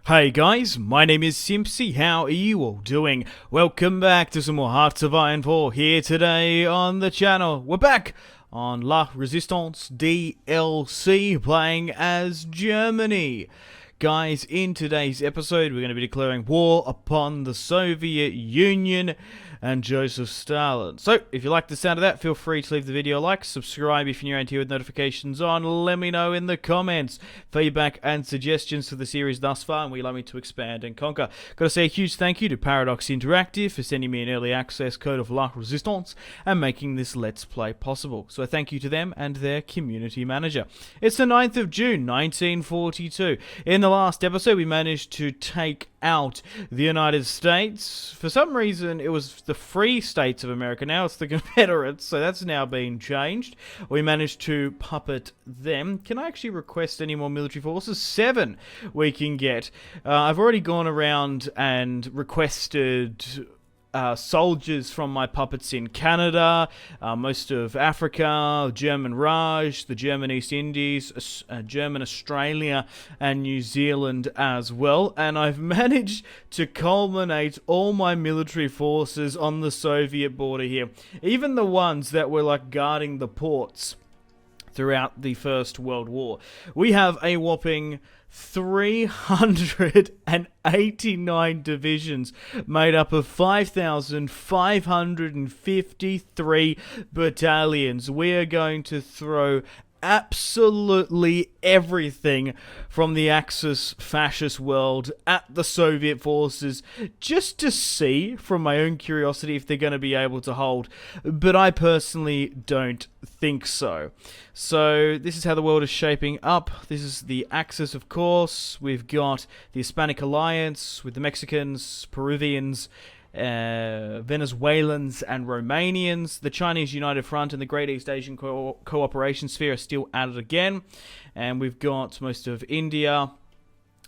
Hey guys, my name is Simpzy. How are you all doing? Welcome back to some more Hearts of Iron 4 here today on the channel. We're back on La Resistance DLC playing as Germany. Guys, in today's episode we're going to be declaring war upon the Soviet Union and Joseph Stalin. So, if you like the sound of that, feel free to leave the video a like, subscribe if you're new around here with notifications on, let me know in the comments feedback and suggestions for the series thus far, and we'd like me to expand and conquer. Gotta say a huge thank you to Paradox Interactive for sending me an early access code of La Resistance and making this Let's Play possible. So thank you to them and their community manager. It's the 9th of June, 1942. In the last episode, we managed to take out the United States. For some reason, it was the Free States of America. Now it's the Confederates, so that's now been changed. We managed to puppet them. Can I actually request any more military forces? 7 we can get. I've already gone around and requested soldiers from my puppets in Canada, most of Africa, German Raj, the German East Indies, German Australia, and New Zealand as well. And I've managed to culminate all my military forces on the Soviet border here. Even the ones that were like guarding the ports throughout the First World War. We have a whopping 389 divisions made up of 5,553 battalions. We are going to throw absolutely everything from the Axis fascist world at the Soviet forces just to see, from my own curiosity, if they're going to be able to hold. But I personally don't think so. So this is how the world is shaping up. This is the Axis, of course. We've got the Hispanic Alliance with the Mexicans, Peruvians, Venezuelans and Romanians. The Chinese United Front and the Great East Asian Cooperation Sphere are still at it again. And we've got most of India,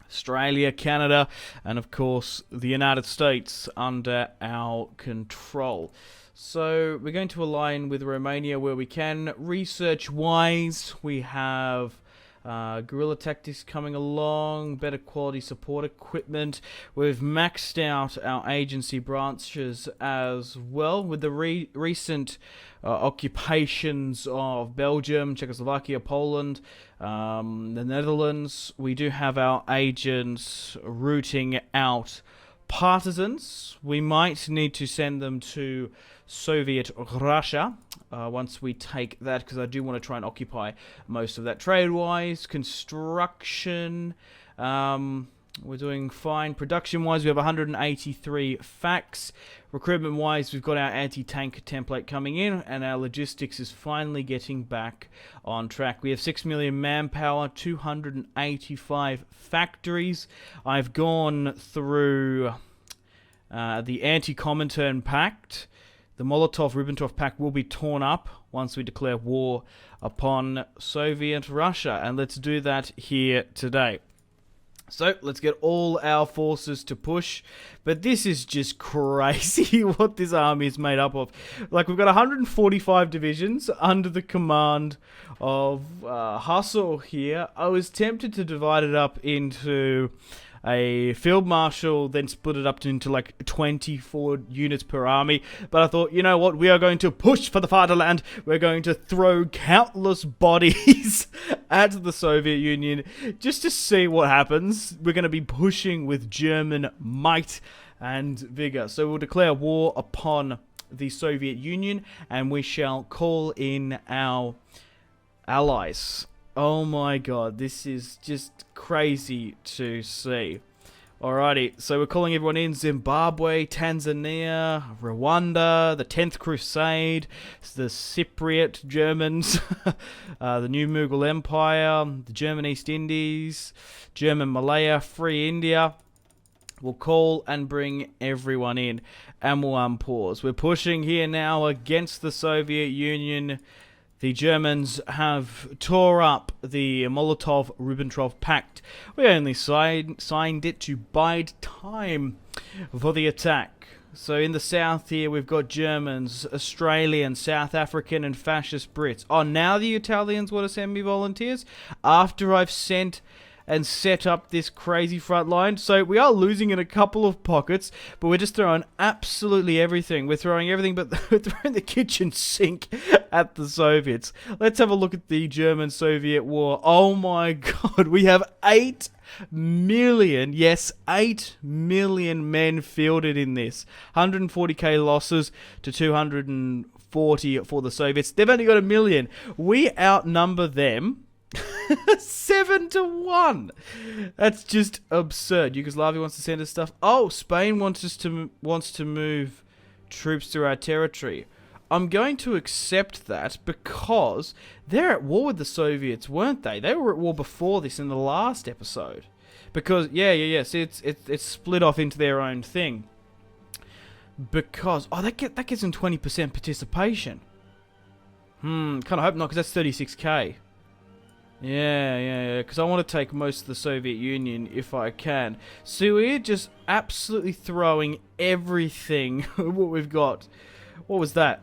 Australia, Canada, and of course the United States under our control. So we're going to align with Romania where we can. Research-wise, we have guerrilla tactics coming along, better quality support equipment. We've maxed out our agency branches as well with the recent occupations of Belgium, Czechoslovakia, Poland, the Netherlands. We do have our agents rooting out partisans. We might need to send them to Soviet Russia once we take that, because I do want to try and occupy most of that. Trade-wise, construction, we're doing fine. Production-wise, we have 183 facts. Recruitment-wise, we've got our anti-tank template coming in, and our logistics is finally getting back on track. We have 6 million manpower, 285 factories. I've gone through the Anti-Comintern Pact. The Molotov-Ribbentrop Pact will be torn up once we declare war upon Soviet Russia, and let's do that here today. So, let's get all our forces to push, but this is just crazy what this army is made up of. Like, we've got 145 divisions under the command of Hustle here. I was tempted to divide it up into a field marshal, then split it up into like 24 units per army. But I thought, you know what, we are going to push for the fatherland. We're going to throw countless bodies at the Soviet Union just to see what happens. We're going to be pushing with German might and vigor. So we'll declare war upon the Soviet Union, and we shall call in our allies. Oh my god, this is just crazy to see. Alrighty, so we're calling everyone in: Zimbabwe, Tanzania, Rwanda, the 10th Crusade, the Cypriot Germans, the New Mughal Empire, the German East Indies, German Malaya, Free India. We'll call and bring everyone in, and we'll unpause. We're pushing here now against the Soviet Union. The Germans have tore up the Molotov-Ribbentrop Pact. We only signed it to bide time for the attack. So in the south here, we've got Germans, Australian, South African, and fascist Brits. Oh, now the Italians want to send me volunteers? After I've sent and set up this crazy front line. So we are losing in a couple of pockets, but we're just throwing absolutely everything. We're throwing everything, but we're throwing the kitchen sink at the Soviets. Let's have a look at the German-Soviet War. Oh my god, we have 8 million, yes, 8 million men fielded in this. 140k losses to 240 for the Soviets. They've only got 1 million. We outnumber them 7-1. That's just absurd. Yugoslavia wants to send us stuff. Oh, Spain wants to move troops through our territory. I'm going to accept that because they're at war with the Soviets, weren't they? They were at war before this in the last episode. Because, yeah. See, it's split off into their own thing. Because, oh, that gives them 20% participation. Kind of hope not, because that's 36k. Yeah, because I want to take most of the Soviet Union if I can. So we're just absolutely throwing everything what we've got. What was that?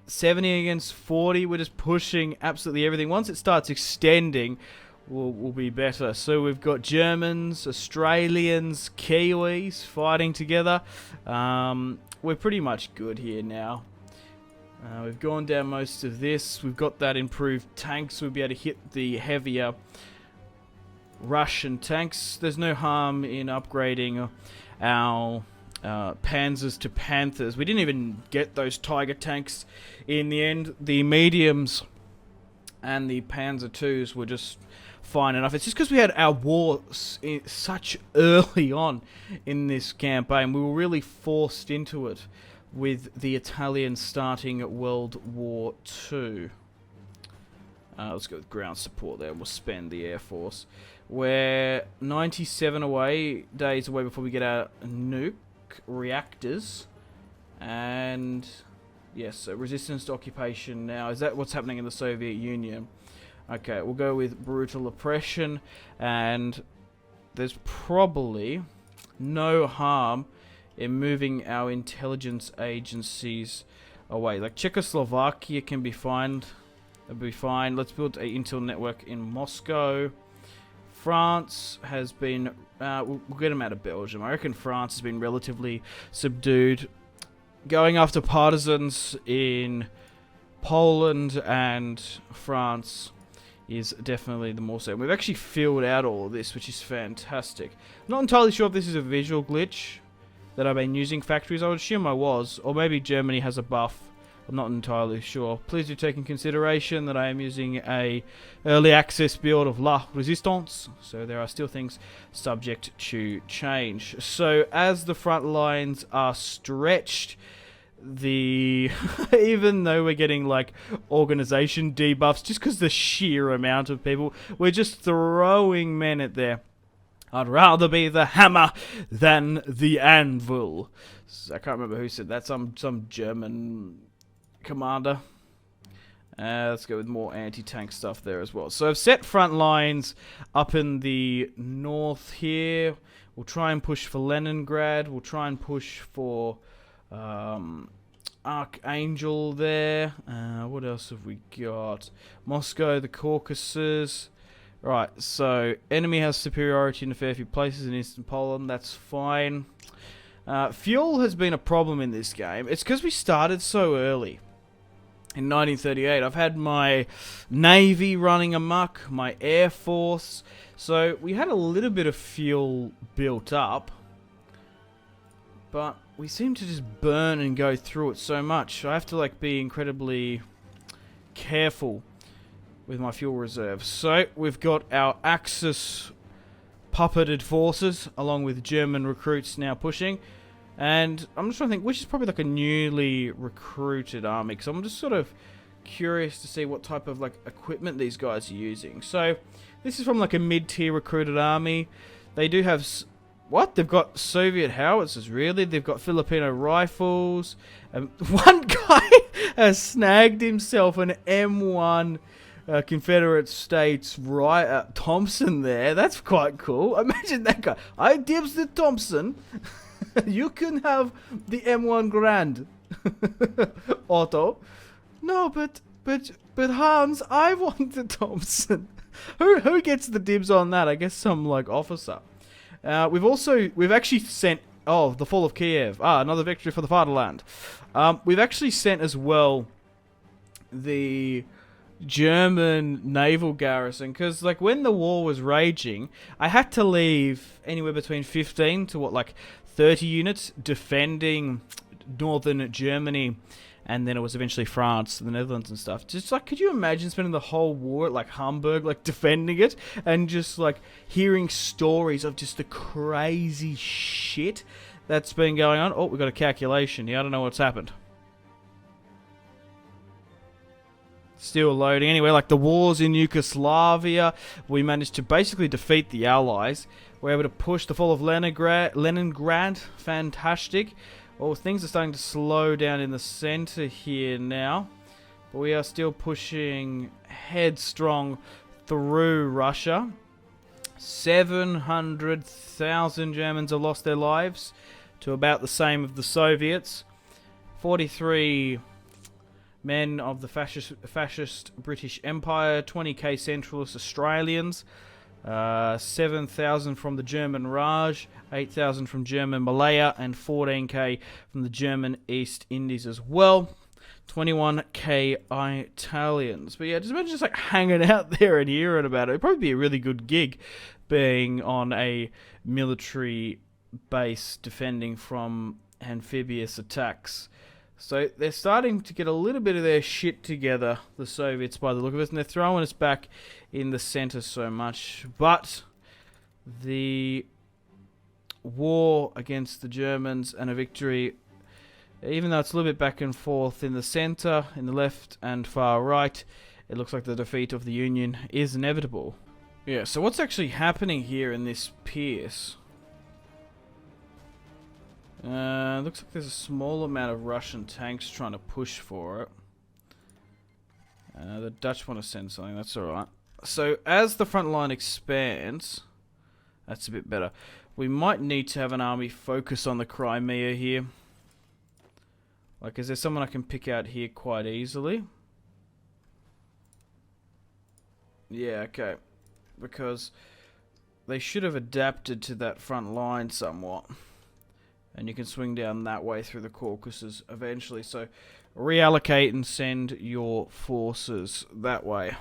70 against 40. We're just pushing absolutely everything. Once it starts extending, we'll be better. So we've got Germans, Australians, Kiwis fighting together. We're pretty much good here now. We've gone down most of this. We've got that improved tanks. We'll be able to hit the heavier Russian tanks. There's no harm in upgrading our Panzers to Panthers. We didn't even get those Tiger tanks in the end. The mediums and the Panzer IIs were just fine enough. It's just because we had our war such early on in this campaign. We were really forced into it with the Italians starting World War II. Let's go with ground support there. We'll spend the Air Force. We're 97 days away before we get our nuke reactors. And yes, so resistance to occupation now. Is that what's happening in the Soviet Union? Okay, we'll go with brutal oppression. And there's probably no harm in moving our intelligence agencies away. Like Czechoslovakia can be fine. It'll be fine. Let's build an intel network in Moscow. France has been... we'll get them out of Belgium. I reckon France has been relatively subdued. Going after partisans in Poland and France is definitely the more so. We've actually filled out all of this, which is fantastic. I'm not entirely sure if this is a visual glitch that I've been using factories. I would assume I was. Or maybe Germany has a buff. I'm not entirely sure. Please do take in consideration that I am using a early access build of La Resistance. So there are still things subject to change. So as the front lines are stretched, even though we're getting like organization debuffs, just because the sheer amount of people, we're just throwing men at there. I'd rather be the hammer than the anvil. I can't remember who said that. Some German commander. Let's go with more anti-tank stuff there as well. So I've set front lines up in the north here. We'll try and push for Leningrad. We'll try and push for Archangel there. What else have we got? Moscow, the Caucasus. Right, so enemy has superiority in a fair few places in Eastern Poland. That's fine. Fuel has been a problem in this game. It's because we started so early. In 1938, I've had my Navy running amok, my Air Force. So we had a little bit of fuel built up. But we seem to just burn and go through it so much. I have to like be incredibly careful with my fuel reserves. So we've got our Axis puppeted forces along with German recruits now pushing. And I'm just trying to think which is probably like a newly recruited army, because I'm just sort of curious to see what type of like equipment these guys are using. So this is from like a mid-tier recruited army. They do have... What? They've got Soviet howitzers, really? They've got Filipino rifles. One guy has snagged himself an M1 Confederate States Thompson there. That's quite cool. Imagine that guy. I dibs the Thompson. You can have the M1 Grand. Otto. No, but Hans, I want the Thompson. Who gets the dibs on that? I guess some like officer. We've actually sent the fall of Kiev. Another victory for the fatherland. We've actually sent as well the German naval garrison, because like when the war was raging, I had to leave anywhere between 15 to 30 units defending northern Germany, and then it was eventually France, the Netherlands and stuff. Just like, could you imagine spending the whole war at like Hamburg, like defending it, and just like hearing stories of just the crazy shit that's been going on? Oh, we got a calculation here. I don't know what's happened. Still loading. Anyway, like the wars in Yugoslavia, we managed to basically defeat the Allies. We're able to push the fall of Leningrad. Fantastic. Well, things are starting to slow down in the center here now. But we are still pushing headstrong through Russia. 700,000 Germans have lost their lives to about the same of the Soviets. 43 men of the fascist British Empire, 20k Centralist Australians, 7,000 from the German Raj, 8,000 from German Malaya, and 14k from the German East Indies as well. 21k Italians. But yeah, just imagine just like hanging out there and hearing about it. It'd probably be a really good gig being on a military base defending from amphibious attacks. So they're starting to get a little bit of their shit together, the Soviets, by the look of it, and they're throwing us back in the center so much. But the war against the Germans and a victory, even though it's a little bit back and forth in the center, in the left and far right, it looks like the defeat of the Union is inevitable. Yeah, so what's actually happening here in this pierce? Looks like there's a small amount of Russian tanks trying to push for it. The Dutch want to send something, that's alright. So, as the front line expands, that's a bit better. We might need to have an army focus on the Crimea here. Like, is there someone I can pick out here quite easily? Yeah, okay. Because they should have adapted to that front line somewhat. And you can swing down that way through the Caucasus eventually. So reallocate and send your forces that way.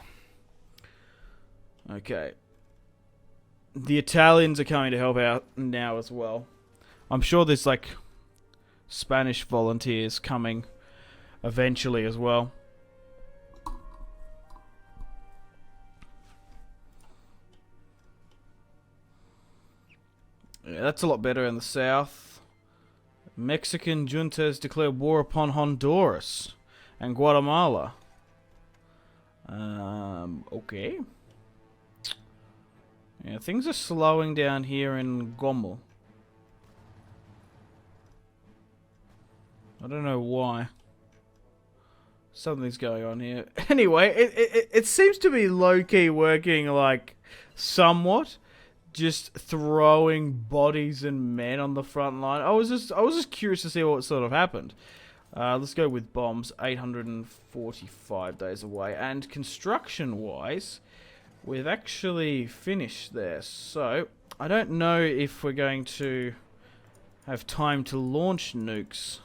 Okay. The Italians are coming to help out now as well. I'm sure there's like Spanish volunteers coming eventually as well. Yeah, that's a lot better in the south. Mexican juntas declare war upon Honduras and Guatemala. Okay. Yeah, things are slowing down here in Gomel. I don't know why. Something's going on here. Anyway, it seems to be low-key working, like, somewhat. Just throwing bodies and men on the front line. I was just curious to see what sort of happened. Let's go with bombs. 845 days away. And construction-wise, we've actually finished there. So, I don't know if we're going to have time to launch nukes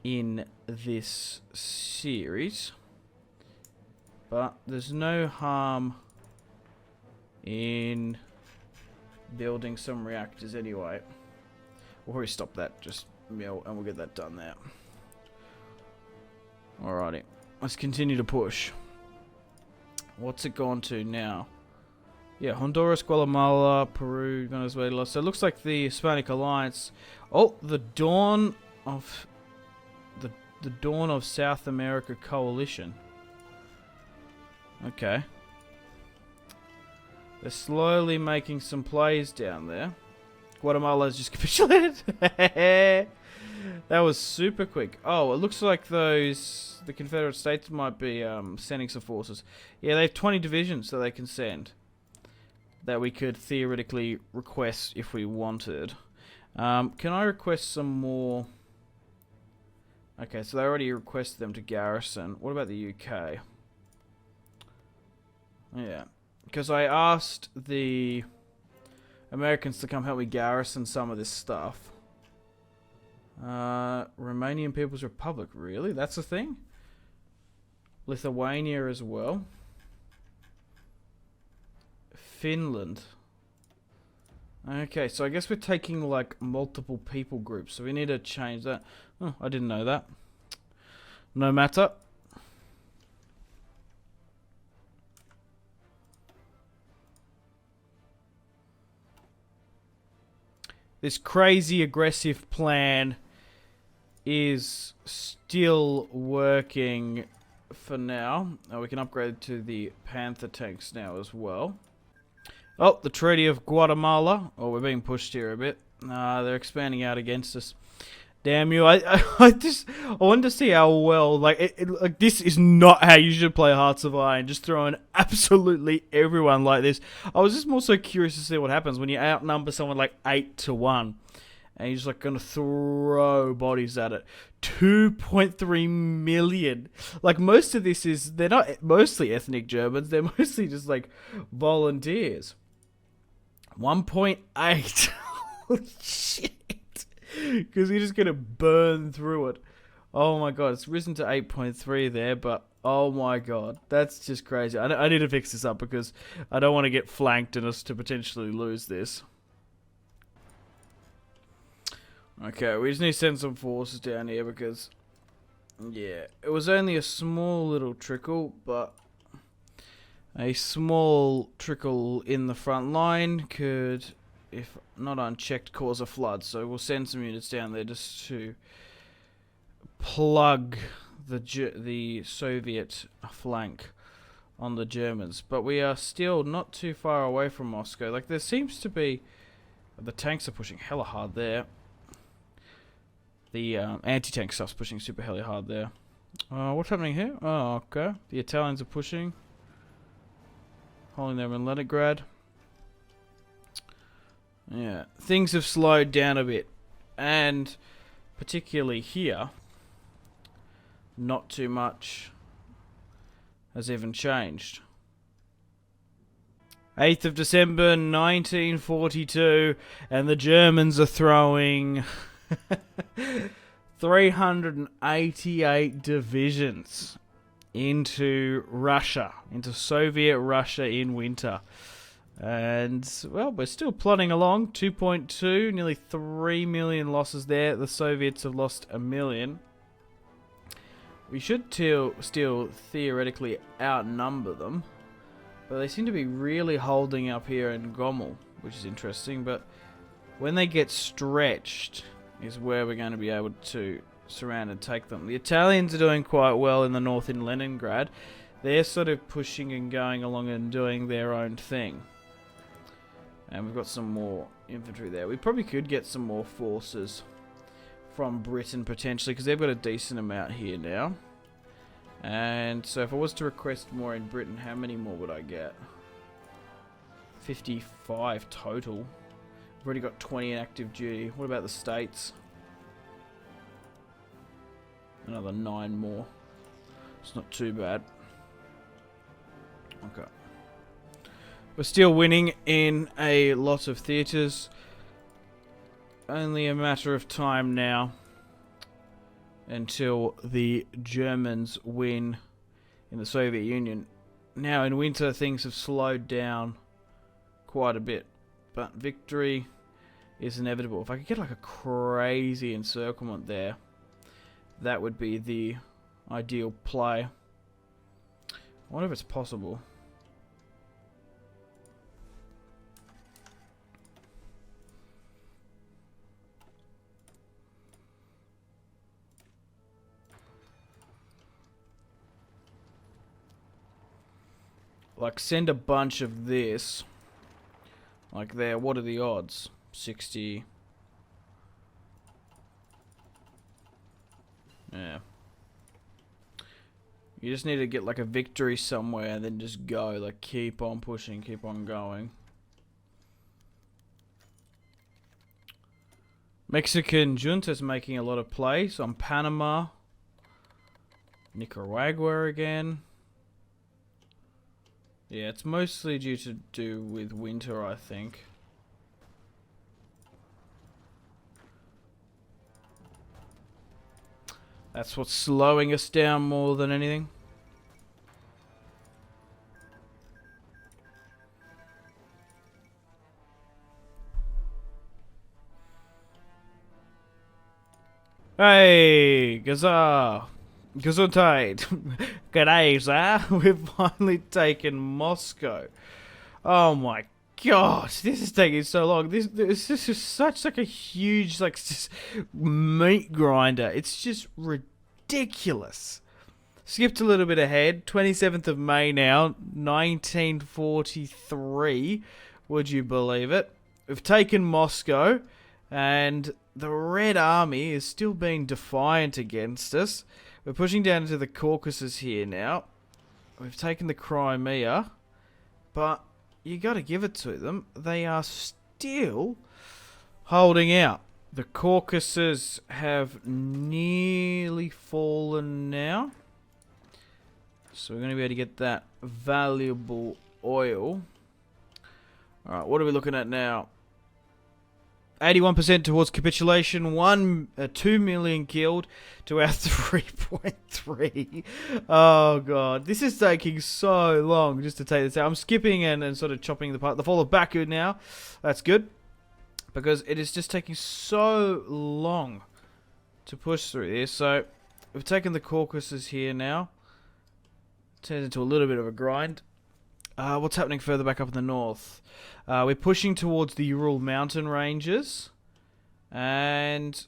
in this series. But there's no harm in building some reactors anyway. We'll probably stop that, just mill, and we'll get that done there. Alrighty, let's continue to push. What's it gone to now? Yeah, Honduras, Guatemala, Peru, Venezuela. So it looks like the Hispanic Alliance. Oh, the dawn of the dawn of South America coalition. Okay. They're slowly making some plays down there. Guatemala's just capitulated. That was super quick. Oh, it looks like the Confederate States might be sending some forces. Yeah, they have 20 divisions that they can send. That we could theoretically request if we wanted. Can I request some more? Okay, so they already requested them to Garrison. What about the UK? Yeah. because I asked the Americans to come help me garrison some of this stuff. Romanian People's Republic, really? That's a thing? Lithuania as well. Finland. Okay, so I guess we're taking like multiple people groups, so we need to change that. Oh, I didn't know that. No matter. This crazy aggressive plan is still working for now. Oh, we can upgrade to the Panther tanks now as well. Oh, the Treaty of Guatemala. Oh, we're being pushed here a bit. They're expanding out against us. Damn you! I wanted to see how well like this is not how you should play Hearts of Iron. Just throwing absolutely everyone like this. I was just more so curious to see what happens when you outnumber someone like 8-1, and you're just like gonna throw bodies at it. 2.3 million. Like most of this they're not mostly ethnic Germans. They're mostly just like volunteers. 1.8. Holy shit. Because you're just going to burn through it. Oh my god, it's risen to 8.3 there, but oh my god, that's just crazy. I need to fix this up because I don't want to get flanked and us to potentially lose this. Okay, we just need to send some forces down here because, yeah, it was only a small little trickle, but a small trickle in the front line could, if not unchecked, cause a flood. So we'll send some units down there just to plug the Soviet flank on the Germans. But we are still not too far away from Moscow. Like, there seems to be... The tanks are pushing hella hard there. The anti-tank stuff's pushing super hella hard there. What's happening here? Oh, okay. The Italians are pushing. Holding them in Leningrad. Yeah, things have slowed down a bit, and particularly here, not too much has even changed. 8th of December 1942, and the Germans are throwing 388 divisions into Russia, into Soviet Russia in winter. And, well, we're still plodding along. 2.2, nearly 3 million losses there. The Soviets have lost 1 million. We should still theoretically outnumber them. But they seem to be really holding up here in Gomel, which is interesting. But when they get stretched is where we're going to be able to surround and take them. The Italians are doing quite well in the north in Leningrad. They're sort of pushing and going along and doing their own thing. And we've got some more infantry there. We probably could get some more forces from Britain potentially, because they've got a decent amount here now. And so if I was to request more in Britain, how many more would I get? 55 total. We've already got 20 in active duty. What about the States? Another 9 more. It's not too bad. Okay. We're still winning in a lot of theatres. Only a matter of time now until the Germans win in the Soviet Union. Now in winter things have slowed down quite a bit, but victory is inevitable. If I could get like a crazy encirclement there, that would be the ideal play. I wonder if it's possible. Like, send a bunch of this. Like there. What are the odds? 60. Yeah. You just need to get like a victory somewhere and then just go. Like, keep on pushing, keep on going. Mexican junta's making a lot of plays on Panama. Nicaragua again. Yeah, it's mostly due to do with winter, I think. That's what's slowing us down more than anything. Hey, Gaza! Gesundheit! G'day, sir! We've finally taken Moscow. Oh my god, this is taking so long. This is such like a huge meat grinder. It's just ridiculous. Skipped a little bit ahead. 27th of May now, 1943. Would you believe it? We've taken Moscow, and the Red Army is still being defiant against us. We're pushing down into the Caucasus here now. We've taken the Crimea, but you got to give it to them. They are still holding out. The Caucasus have nearly fallen now. So we're going to be able to get that valuable oil. Alright, what are we looking at now? 81% towards capitulation. 2 million killed to our 3.3. Oh god, this is taking so long just to take this out. I'm skipping and sort of chopping the part. The fall of Baku now. That's good, because it is just taking so long to push through this. So we've taken the Caucasus here now. Turns into a little bit of a grind. What's happening further back up in the north? We're pushing towards the Ural mountain ranges. And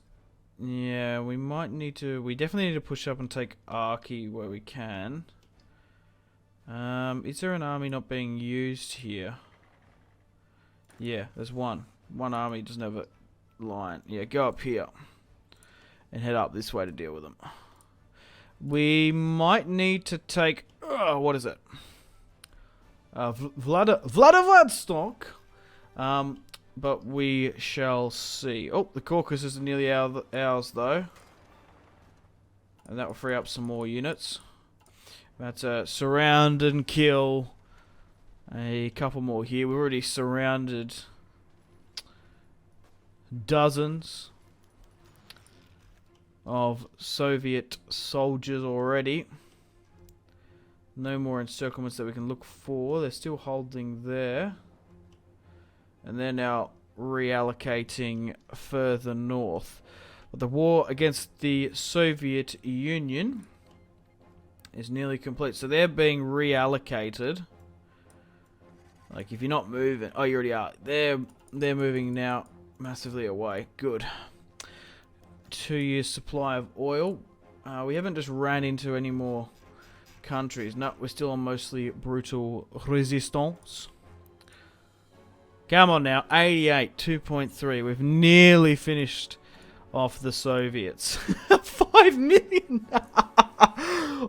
yeah, we definitely need to push up and take Arki where we can. Is there an army not being used here? Yeah, there's one. One army doesn't have a line. Yeah, go up here. And head up this way to deal with them. We might need to take... what is it? Vladivostok. But we shall see. Oh, the Caucasus is nearly ours, though. And that will free up some more units. That's surround and kill. A couple more here. We've already surrounded dozens of Soviet soldiers already. No more encirclements that we can look for. They're still holding there. And they're now reallocating further north. But the war against the Soviet Union is nearly complete. So they're being reallocated. Like, if you're not moving... Oh, you already are. They're moving now massively away. Good. 2 years supply of oil. We haven't just ran into any more countries. No, we're still on mostly brutal resistance. Come on now, 88, 2.3. We've nearly finished off the Soviets. 5 million!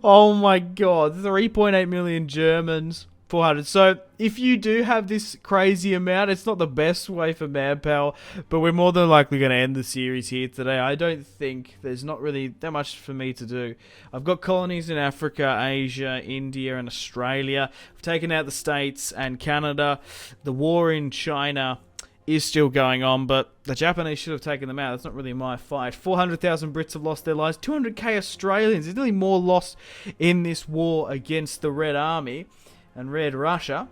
Oh my god, 3.8 million Germans. 400. So, if you do have this crazy amount, it's not the best way for manpower, but we're more than likely going to end the series here today. I don't think there's not really that much for me to do. I've got colonies in Africa, Asia, India, and Australia. I've taken out the States and Canada. The war in China is still going on, but the Japanese should have taken them out. That's not really my fight. 400,000 Brits have lost their lives. 200k Australians. There's nearly more lost in this war against the Red Army and Red Russia.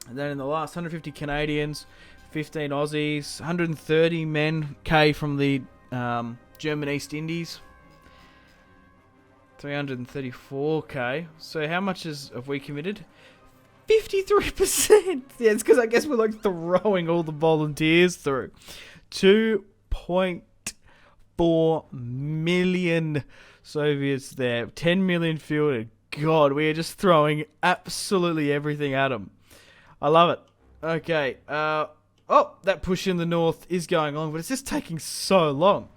And then in the last, 150 Canadians, 15 Aussies, 130 men K from the German East Indies, 334k. So how much have we committed? 53%. Yeah, it's because I guess we're like throwing all the volunteers through. 2.4 million Soviets there. 10 million fielded. God, we are just throwing absolutely everything at them. I love it. Okay. Oh, that push in the north is going on, but it's just taking so long.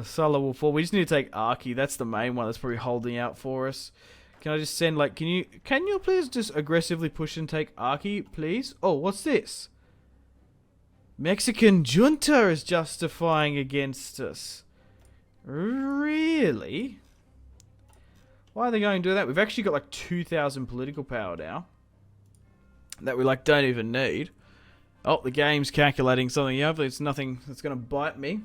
Sulla will fall. We just need to take Arki. That's the main one that's probably holding out for us. Can I just send, like, can you please just aggressively push and take Arki, please? Oh, what's this? Mexican junta is justifying against us. Really? Why are they going to do that? We've actually got like 2,000 political power now. that we like don't even need. Oh, the game's calculating something. Hopefully it's nothing that's going to bite me.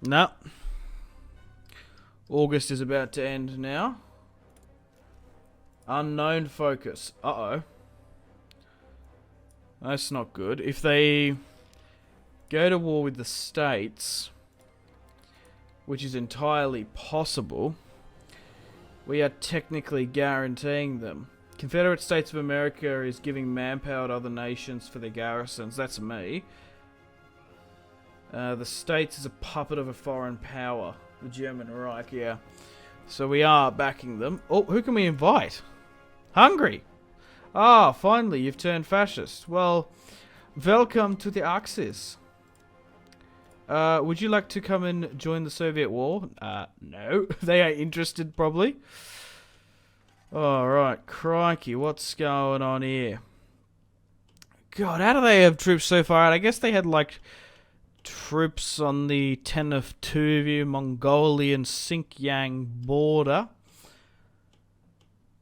No. August is about to end now. Unknown focus. Uh-oh. That's not good. If they go to war with the States, which is entirely possible, we are technically guaranteeing them. Confederate States of America is giving manpower to other nations for their garrisons. That's me. The States is a puppet of a foreign power. The German Reich, yeah. So we are backing them. Oh, who can we invite? Hungary! Ah, finally, you've turned fascist. Well, welcome to the Axis. Would you like to come and join the Soviet war? No. They are interested, probably. Alright, crikey, what's going on here? God, how do they have troops so far out? I guess they had, like, troops on the Tenef-Tuvu, Mongolian Xinjiang border.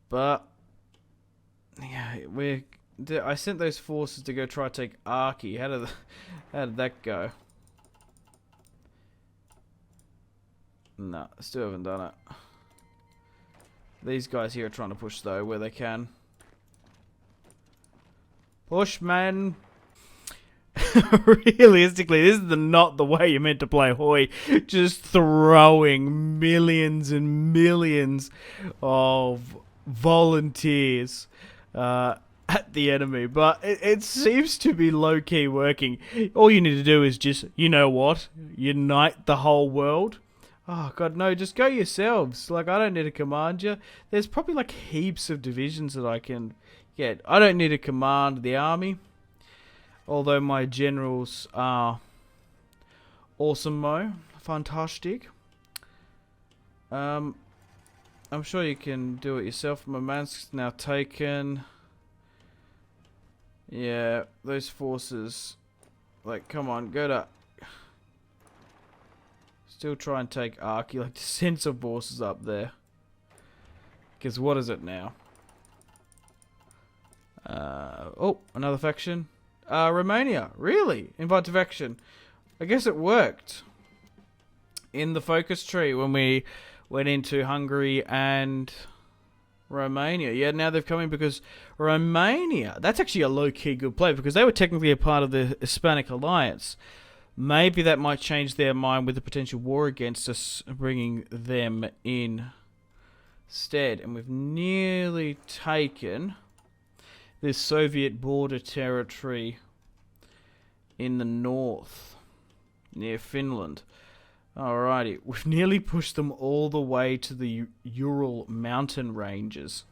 But, yeah, I sent those forces to go try to take Arki. How did that go? No, still haven't done it. These guys here are trying to push, though, where they can. Push, man! Realistically, this is not the way you're meant to play Hoi. Just throwing millions and millions of volunteers at the enemy. But it seems to be low-key working. All you need to do is just, you know what? Unite the whole world. Oh, God, no, just go yourselves. Like, I don't need to command you. There's probably, like, heaps of divisions that I can get. I don't need to command the army. Although my generals are awesome-mo. Fantastic. I'm sure you can do it yourself. Murmansk's now taken. Yeah, those forces. Like, come on, go to... Still try and take Arki, like to send some forces up there. Because what is it now? Oh, another faction. Romania, really? Invite to faction. I guess it worked. In the focus tree when we went into Hungary and Romania. Yeah, now they've come in because Romania, that's actually a low-key good play because they were technically a part of the Hispanic Alliance. Maybe that might change their mind with the potential war against us, bringing them in instead. And we've nearly taken this Soviet border territory in the north, near Finland. Alrighty, we've nearly pushed them all the way to the Ural mountain ranges.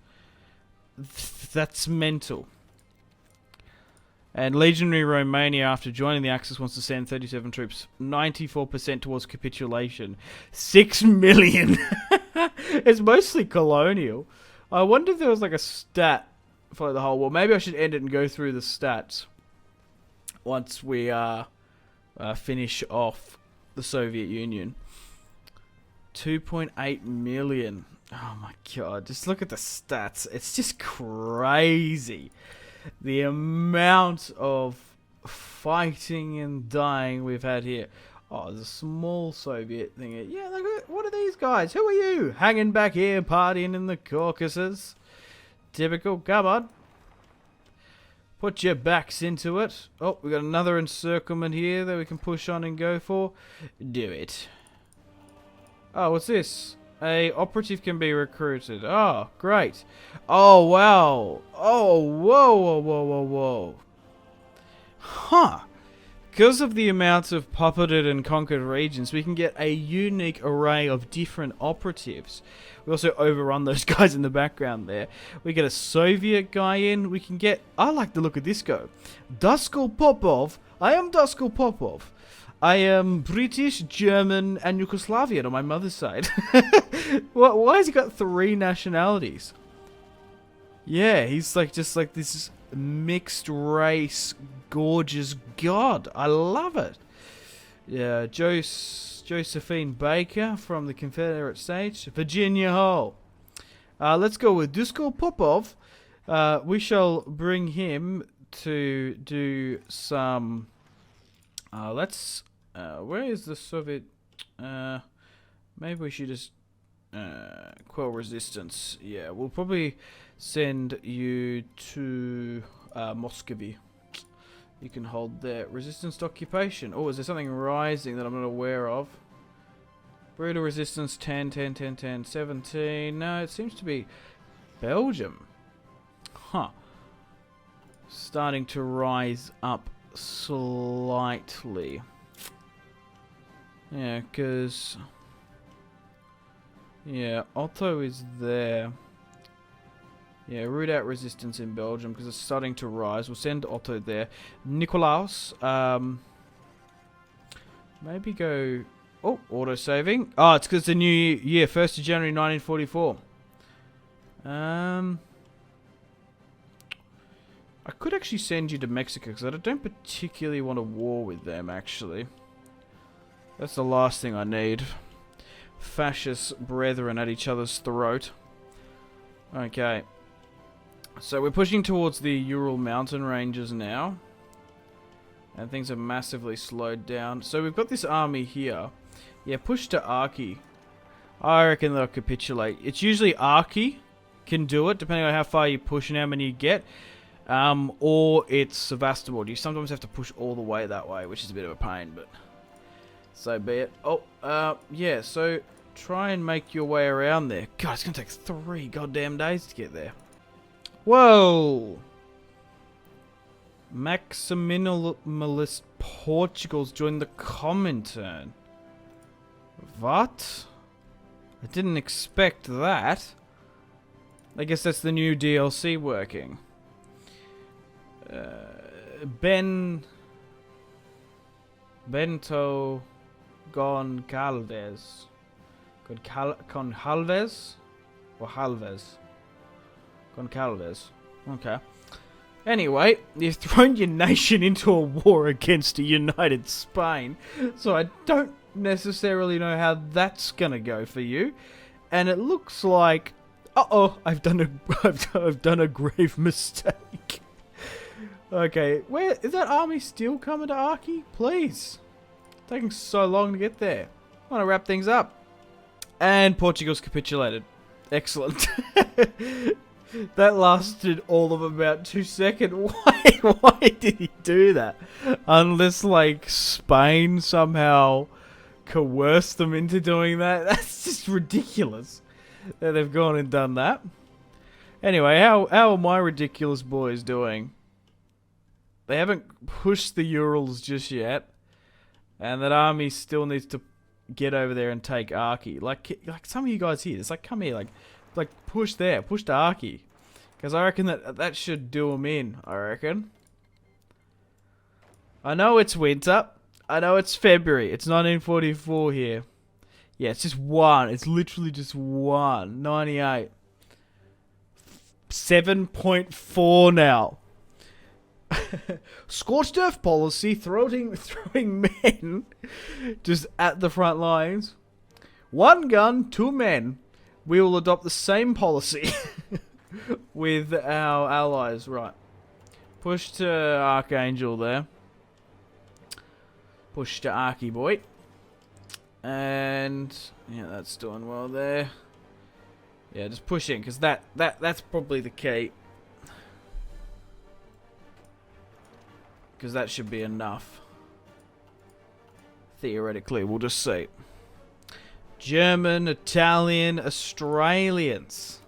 That's mental. And Legionary Romania, after joining the Axis, wants to send 37 troops. 94% towards capitulation. 6 million! It's mostly colonial. I wonder if there was like a stat for the whole war. Maybe I should end it and go through the stats once we finish off the Soviet Union. 2.8 million. Oh my god, just look at the stats. It's just crazy. The amount of fighting and dying we've had here. Oh, there's a small Soviet thing here. Yeah, look, what are these guys? Who are you? Hanging back here, partying in the Caucasus. Typical. Come on. Put your backs into it. Oh, we got another encirclement here that we can push on and go for. Do it. Oh, what's this? A operative can be recruited. Oh, great. Oh, wow. Oh, whoa, whoa, whoa, whoa, whoa. Huh. Because of the amount of puppeted and conquered regions, we can get a unique array of different operatives. We also overrun those guys in the background there. We get a Soviet guy in. We can get... I like the look of this guy. Duskal Popov. I am Duskal Popov. I am British, German, and Yugoslavian on my mother's side. Why has he got 3 nationalities? Yeah, he's like just like this mixed race, gorgeous god. I love it. Yeah, Josephine Baker from the Confederate States. Virginia Hall. Let's go with Dusko Popov. We shall bring him to do some. Let's. Where is the Soviet? Maybe we should just quell resistance. Yeah, we'll probably send you to Muscovy. You can hold there. Resistance to occupation. Oh, is there something rising that I'm not aware of? Brutal resistance 10, 10, 10, 10, 17. No, it seems to be Belgium. Huh. Starting to rise up slightly. Yeah, because... yeah, Otto is there. Yeah, root out resistance in Belgium because it's starting to rise. We'll send Otto there. Nikolaus, maybe go... oh, auto-saving. Oh, it's because it's the new year, 1st of January 1944. I could actually send you to Mexico because I don't particularly want a war with them, actually. That's the last thing I need. Fascist brethren at each other's throat. Okay. So we're pushing towards the Ural mountain ranges now. And things have massively slowed down. So we've got this army here. Yeah, push to Arki. I reckon they'll capitulate. It's usually Arki can do it, depending on how far you push and how many you get. Or it's Sevastopol. You sometimes have to push all the way that way, which is a bit of a pain, but so be it. Oh, yeah, so try and make your way around there. God, it's going to take 3 goddamn days to get there. Whoa! Maximilianist Portugal's joined the Comintern. What? I didn't expect that. I guess that's the new DLC working. Bento Goncalves. Goncalves? Or Halves? Goncalves. Okay. Anyway, you've thrown your nation into a war against a united Spain, so I don't necessarily know how that's gonna go for you. And it looks like, I've done a grave mistake. Okay, where is that army still coming to Arki? Please, it's taking so long to get there. I want to wrap things up. And Portugal's capitulated. Excellent. That lasted all of about 2 seconds. Why did he do that? Unless, like, Spain somehow coerced them into doing that. That's just ridiculous that they've gone and done that. Anyway, how are my ridiculous boys doing? They haven't pushed the Urals just yet. And that army still needs to get over there and take Arki. Like some of you guys here, it's like, come here, like push there, push to Arki. Because I reckon that should do them in, I reckon. I know it's winter. I know it's February. It's 1944 here. Yeah, it's just one. It's literally just one. 98. 7.4 now. Scorched earth policy, throwing men just at the front lines. 1 gun, 2 men. We will adopt the same policy with our allies. Right. Push to Archangel there. Push to Arky boy. And yeah, that's doing well there. Yeah, just push in, because that's probably the key. Because that should be enough. Theoretically, we'll just see. German, Italian, Australians.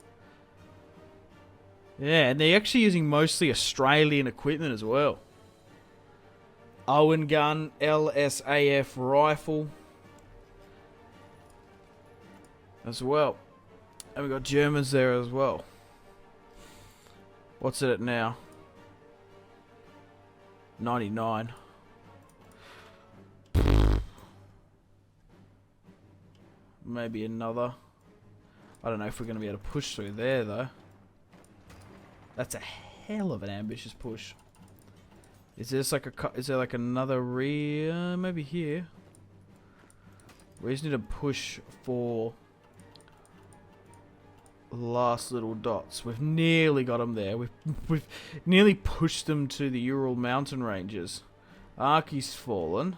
Yeah, and they're actually using mostly Australian equipment as well. Owen gun, LSAF rifle. As well. And we've got Germans there as well. What's it at now? 99. Maybe another. I don't know if we're going to be able to push through there though. That's a hell of an ambitious push. Is there like another maybe here? We just need to push for last little dots. We've nearly got them there. We've nearly pushed them to the Ural mountain ranges. Arky's fallen.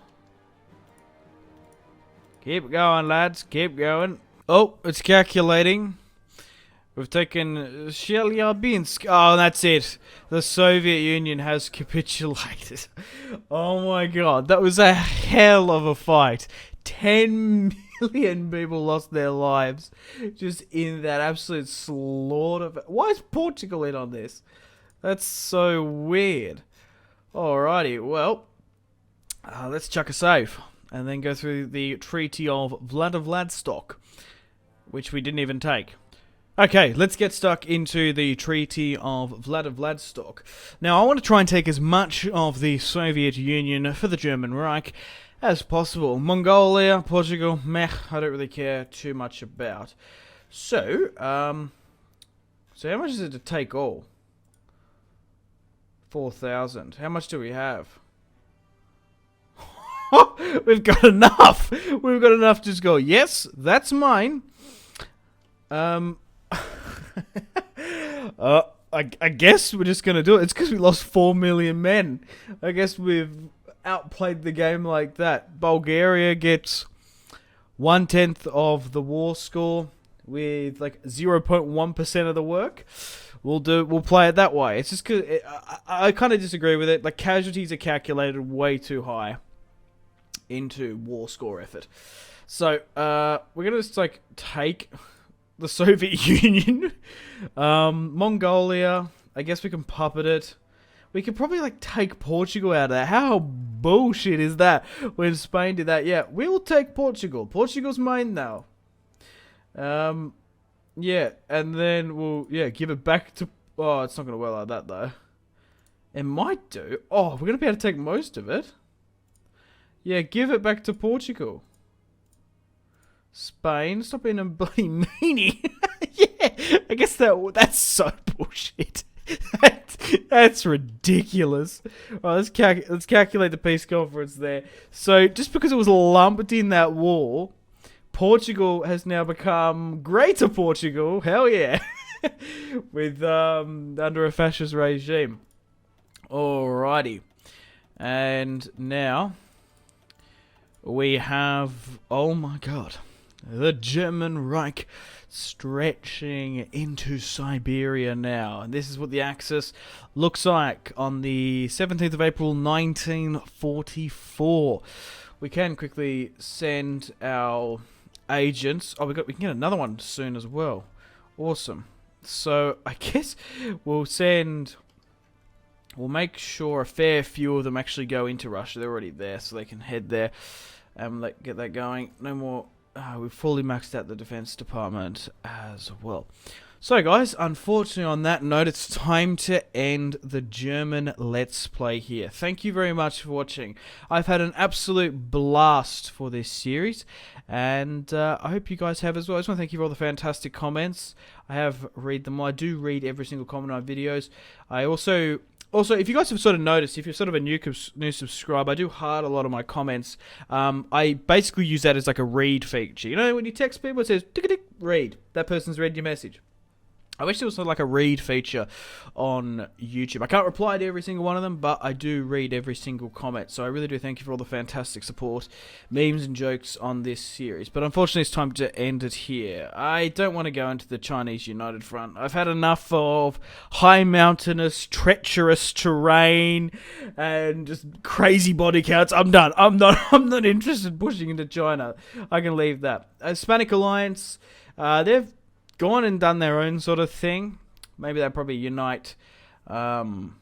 Keep going, lads. Keep going. Oh, it's calculating. We've taken Chelyabinsk. Oh, that's it. The Soviet Union has capitulated. Oh my god, that was a hell of a fight. 10 million people lost their lives just in that absolute slaughter. Why is Portugal in on this? That's so weird. Alrighty, well, let's chuck a save and then go through the Treaty of Vladivostok, which we didn't even take. Okay, let's get stuck into the Treaty of Vladivostok. Now, I want to try and take as much of the Soviet Union for the German Reich as possible. Mongolia, Portugal, meh, I don't really care too much about. So how much is it to take all? 4,000. How much do we have? We've got enough! We've got enough to just go, yes, that's mine. I guess we're just going to do it. It's because we lost 4 million men. I guess we've outplayed the game like that. Bulgaria gets 1/10 of the war score with like 0.1% of the work. We'll play it that way. It's just because I kind of disagree with it. Like, casualties are calculated way too high into war score effort. So we're gonna just like take the Soviet Union, Mongolia. I guess we can puppet it. We could probably like take Portugal out of that. How bullshit is that? When Spain did that, yeah, we'll take Portugal. Portugal's mine now. Yeah, and then we'll give it back to. Oh, it's not gonna work like that though. It might do. Oh, we're gonna be able to take most of it. Yeah, give it back to Portugal. Spain, stop being a bloody meanie. Yeah, I guess that's so bullshit. That's ridiculous. All right, let's calculate the peace conference there. So just because it was lumped in that war, Portugal has now become Greater Portugal. Hell yeah, with under a fascist regime. Alrighty, and now we have, oh my god, the German Reich stretching into Siberia now. And this is what the Axis looks like on the 17th of April 1944. We can quickly send our agents. Oh, we can get another one soon as well. Awesome. So I guess we'll make sure a fair few of them actually go into Russia. They're already there, so they can head there and get that going. No more. We've fully maxed out the Defense Department as well. So, guys, unfortunately, on that note, it's time to end the German Let's Play here. Thank you very much for watching. I've had an absolute blast for this series, and I hope you guys have as well. I just want to thank you for all the fantastic comments. I have read them all. I do read every single comment on videos. I also, if you guys have sort of noticed, if you're sort of a new subscriber, I do heart a lot of my comments. I basically use that as like a read feature. You know, when you text people, it says, tick, tick, read. That person's read your message. I wish there was sort of like a read feature on YouTube. I can't reply to every single one of them, but I do read every single comment. So I really do thank you for all the fantastic support, memes and jokes on this series. But unfortunately, it's time to end it here. I don't want to go into the Chinese United Front. I've had enough of high mountainous, treacherous terrain and just crazy body counts. I'm done. I'm not interested in pushing into China. I can leave that. Hispanic Alliance, they've gone and done their own sort of thing. Maybe they'll probably unite, I don't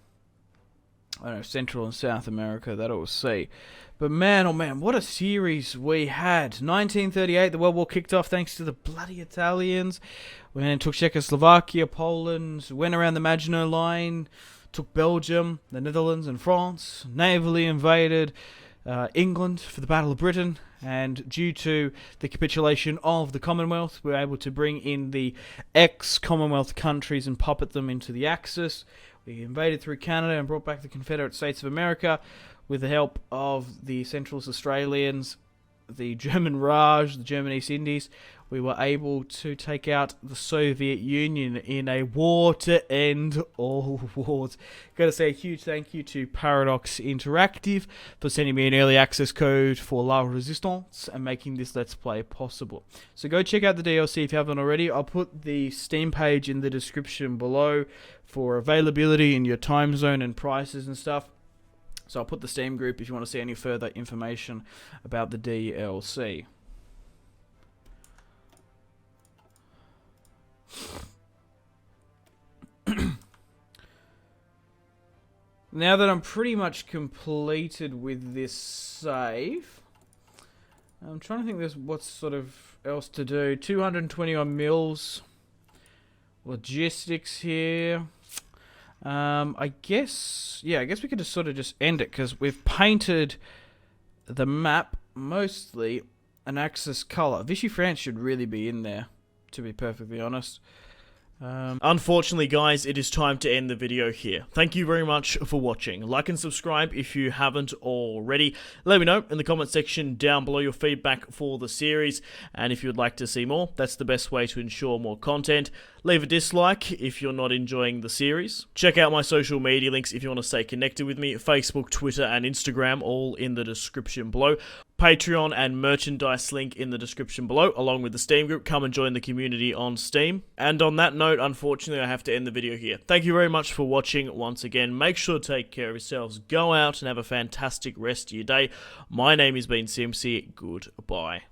know, Central and South America. That we'll see. But man, oh man, what a series we had. 1938, the World War kicked off thanks to the bloody Italians. We then took Czechoslovakia, Poland, went around the Maginot Line, took Belgium, the Netherlands and France, navally invaded England for the Battle of Britain, and due to the capitulation of the Commonwealth, we were able to bring in the ex-Commonwealth countries and puppet them into the Axis. We invaded through Canada and brought back the Confederate States of America with the help of the Centralist Australians. the German Raj, the German East Indies, we were able to take out the Soviet Union in a war to end all wars. Gotta say a huge thank you to Paradox Interactive for sending me an early access code for La Resistance and making this Let's Play possible. So go check out the DLC if you haven't already. I'll put the Steam page in the description below for availability in your time zone and prices and stuff. So I'll put the Steam group if you want to see any further information about the DLC. Now that I'm pretty much completed with this save, I'm trying to think there's what's sort of else to do. 221 mils. Logistics here. I guess we could just sort of just end it because we've painted the map mostly an Axis color. Vichy France should really be in there, to be perfectly honest. Unfortunately, guys, it is time to end the video here. Thank you very much for watching. Like and subscribe if you haven't already. Let me know in the comment section down below your feedback for the series, and if you would like to see more, that's the best way to ensure more content. Leave a dislike if you're not enjoying the series. Check out my social media links if you want to stay connected with me. Facebook, Twitter, and Instagram, all in the description below. Patreon and merchandise link in the description below, along with the Steam group. Come and join the community on Steam. And on that note, unfortunately, I have to end the video here. Thank you very much for watching once again. Make sure to take care of yourselves. Go out and have a fantastic rest of your day. My name has been Simpzy. Goodbye.